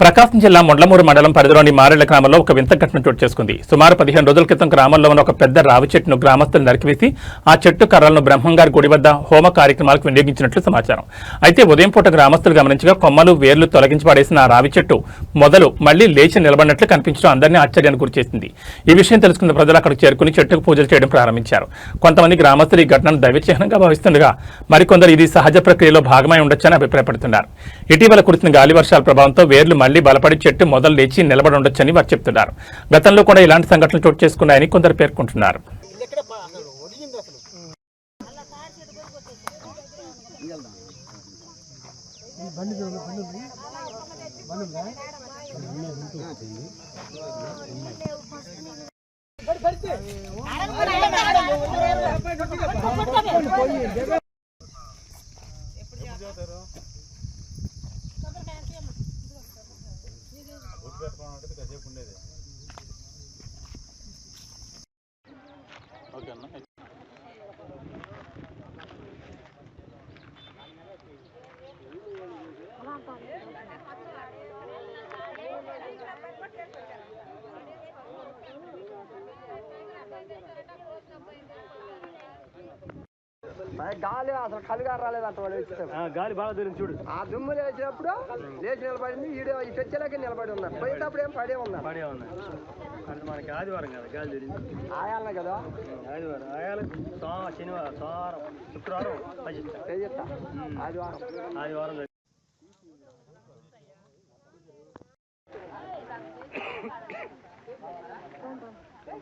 ప్రకాశం జిల్లా మొండ్లమూరు మండలం పరిధిలోని మారెళ్ల గ్రామంలో ఒక వింత ఘటన చోటు చేసుకుంది. సుమారు 15 రోజుల క్రితం గ్రామంలో ఉన్న ఒక పెద్ద రావి చెట్టును గ్రామస్తులు నరికివేసి ఆ చెట్టు కర్రలను బ్రహ్మంగారి గుడి వద్ద హోమ కార్యక్రమాలకు వినియోగించినట్లు సమాచారం. అయితే ఉదయం పూట గ్రామస్తులు గమనించగా కొమ్మలు వేర్లు తొలగించి పడేసిన ఆ రావి చెట్టు మొదలు మళ్లీ లేచి నిలబడినట్లు కనిపించడం అందరినీ ఆశ్చర్యానికి గురిచేసింది. ఈ విషయం తెలుసుకున్న ప్రజలు అక్కడికి చేరుకుని చెట్టుకు పూజలు చేయడం ప్రారంభించారు. కొంతమంది గ్రామస్తులు ఈ ఘటనను దైవచిహ్నంగా భావిస్తుండగా మరికొందరు ఇది సహజ ప్రక్రియలో భాగమై ఉండొచ్చని అభిప్రాయపడుతున్నారు. ఇటీవల కురిసిన గాలి వర్షాల ప్రభావంతో వేర్లు మళ్లీ బలపడి చెట్టు మొదలు లేచి నిలబడి ఉండొచ్చని వారు చెప్తున్నారు. గతంలో కూడా ఇలాంటి సంఘటనలు చోటు చేసుకున్నాయని కొందరు పేర్కొంటున్నారు. గాలి అసలు కలిగా రాలేదంట వాడు గాలి బాగా దొరికి చూడు. ఆ దుమ్ము లేచినప్పుడు లేచి నిలబడింది. ఈడు ఈ చర్చలకి నిలబడి ఉన్నారు. పోయేటప్పుడు ఏం పడే ఉన్నారు. అంటే మనకి ఆదివారం కదా గాలి దొరికి ఆయాలనే కదా ఆదివారం ఆయాల శనివారం సోమవారం శుక్రవారం ఆదివారం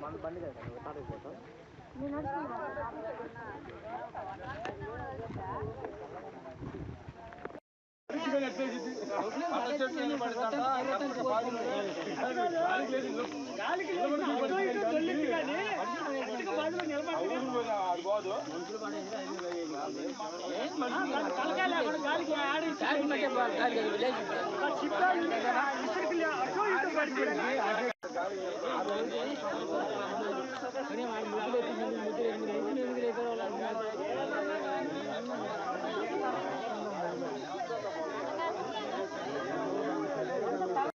మన బండి కదా